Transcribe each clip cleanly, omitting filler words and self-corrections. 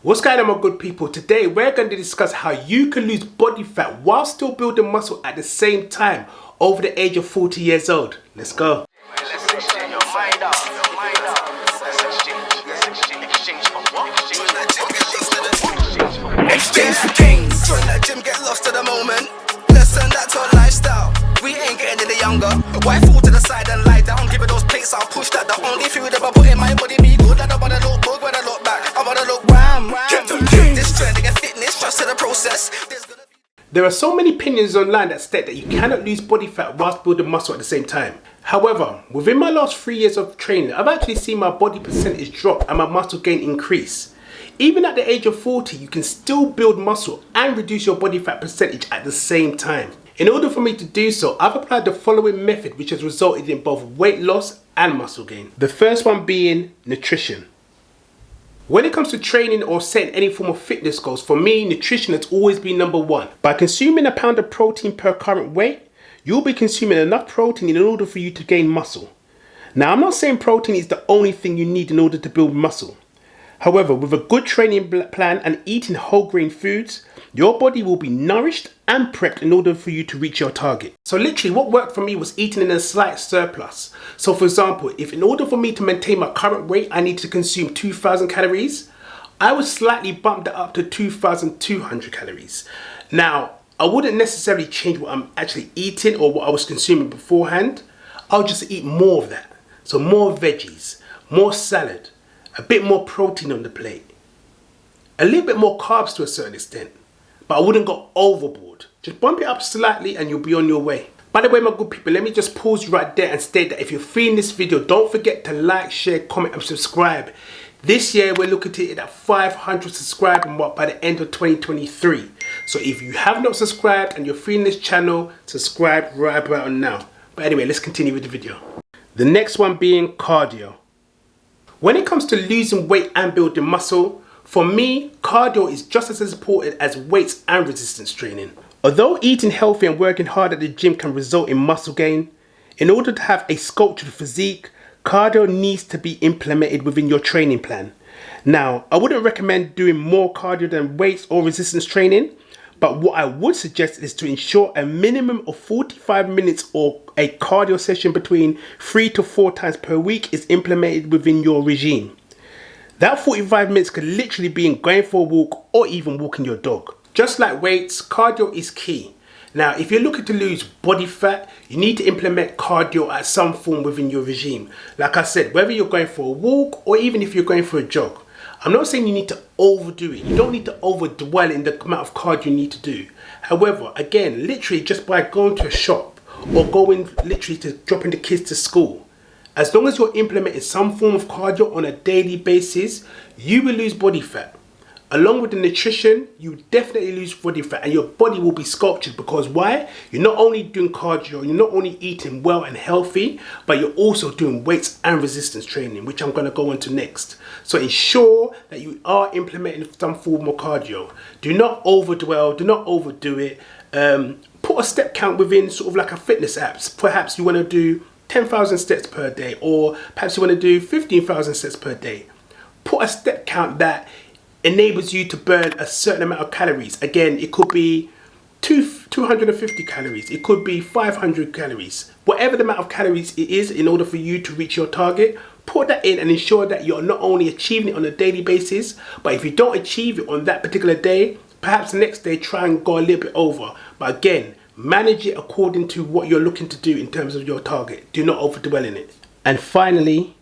What's going on, my good people? Today we're going to discuss how you can lose body fat while still building muscle at the same time over the age of 40 years old. Let's go. Let's exchange your mind up. Exchange for gains. Join that gym, get lost to the moment. Let's turn that to a lifestyle. We ain't getting any younger. Why fall to the side and lie down? Give it those plates, I'll push that. The only food ever put in my body be good. I don't wanna look good when I look back. I wanna look wham. This trending and fitness, trust to the process. There are so many opinions online that state that you cannot lose body fat whilst building muscle at the same time. However, within my last 3 years of training, I've actually seen my body percentage drop and my muscle gain increase. Even at the age of 40, you can still build muscle and reduce your body fat percentage at the same time. In order for me to do so, I've applied the following method which has resulted in both weight loss and muscle gain. The first one being nutrition. When it comes to training or setting any form of fitness goals, for me, nutrition has always been number one. By consuming a pound of protein per current weight, you'll be consuming enough protein in order for you to gain muscle. Now, I'm not saying protein is the only thing you need in order to build muscle. However, with a good training plan and eating whole grain foods, your body will be nourished and prepped in order for you to reach your target. So literally what worked for me was eating in a slight surplus. So for example, if in order for me to maintain my current weight, I need to consume 2,000 calories, I would slightly bump that up to 2,200 calories. Now, I wouldn't necessarily change what I'm actually eating or what I was consuming beforehand. I'll just eat more of that. So more veggies, more salad, a bit more protein on the plate, a little bit more carbs to a certain extent, but I wouldn't go overboard. Just bump it up slightly and you'll be on your way. By the way, my good people, let me just pause you right there and state that if you're feeling this video, don't forget to like, share, comment and subscribe. This year we're looking to hit that 500 subscribers by the end of 2023. So if you have not subscribed and you're feeling this channel, subscribe right about now. But anyway, let's continue with the video. The next one being cardio. When it comes to losing weight and building muscle, for me, cardio is just as important as weights and resistance training. Although eating healthy and working hard at the gym can result in muscle gain, in order to have a sculpted physique, cardio needs to be implemented within your training plan. Now, I wouldn't recommend doing more cardio than weights or resistance training, but what I would suggest is to ensure a minimum of 45 minutes or a cardio session between 3 to 4 times per week is implemented within your regime. That 45 minutes could literally be in going for a walk or even walking your dog. Just like weights, cardio is key. Now, if you're looking to lose body fat, you need to implement cardio at some form within your regime. Like I said, whether you're going for a walk or even if you're going for a jog. I'm not saying you need to overdo it. You don't need to overdwell in the amount of cardio you need to do. However, again, literally just by going to a shop or going literally to dropping the kids to school, as long as you're implementing some form of cardio on a daily basis, you will lose body fat. Along with the nutrition, you definitely lose body fat and your body will be sculptured because why? You're not only doing cardio, you're not only eating well and healthy, but you're also doing weights and resistance training, which I'm going to go into next. So ensure that you are implementing some form of cardio. Do not overdwell, do not overdo it. Put a step count within sort of like a fitness apps. Perhaps you want to do 10,000 steps per day, or perhaps you want to do 15,000 steps per day. Put a step count that enables you to burn a certain amount of calories. Again, it could be 250 calories, it could be 500 calories. Whatever the amount of calories it is in order for you to reach your target, put that in and ensure that you're not only achieving it on a daily basis, but if you don't achieve it on that particular day, perhaps the next day try and go a little bit over. But again, manage it according to what you're looking to do in terms of your target. Do not overdwell in it. And finally,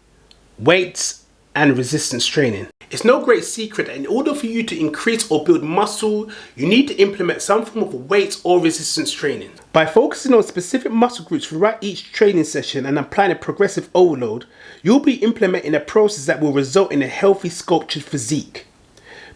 weights and resistance training. It's no great secret that in order for you to increase or build muscle, you need to implement some form of weights or resistance training. By focusing on specific muscle groups throughout each training session and applying a progressive overload, you'll be implementing a process that will result in a healthy sculptured physique.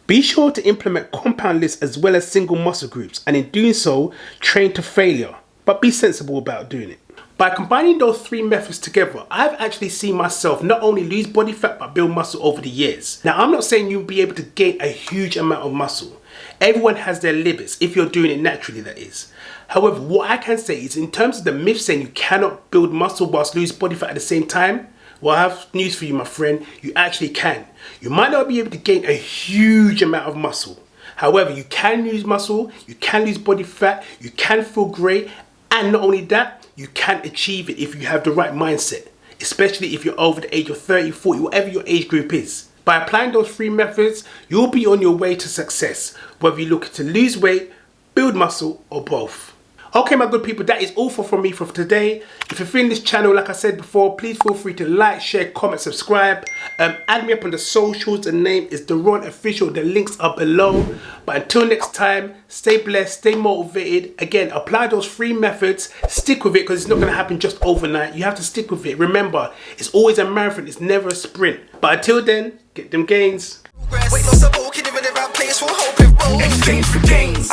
Be sure to implement compound lifts as well as single muscle groups, and in doing so, train to failure, but be sensible about doing it. By combining those three methods together, I've actually seen myself not only lose body fat but build muscle over the years. Now, I'm not saying you'll be able to gain a huge amount of muscle. Everyone has their limits, if you're doing it naturally, that is. However, what I can say is in terms of the myth saying you cannot build muscle whilst lose body fat at the same time, Well, I have news for you, my friend. You actually can. You might not be able to gain a huge amount of muscle. However, you can lose muscle, you can lose body fat, you can feel great, and not only that, you can achieve it if you have the right mindset, especially if you're over the age of 30, 40, whatever your age group is. By applying those 3 methods, you'll be on your way to success, whether you're looking to lose weight, build muscle, or both. Okay, my good people, that is all from me for today. If you're feeling this channel, like I said before, please feel free to like, share, comment, subscribe. Add me up on the socials. The name is Daron Official. The links are below. But until next time, stay blessed, stay motivated. Again, apply those 3 methods. Stick with it because it's not going to happen just overnight. You have to stick with it. Remember, it's always a marathon. It's never a sprint. But until then, get them gains. Wait, lost the ball, can you the right place for hope if both exchange for gains.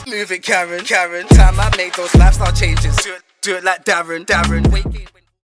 Move it, Karen. Time I make those lifestyle changes. Do it like Darren. Wait.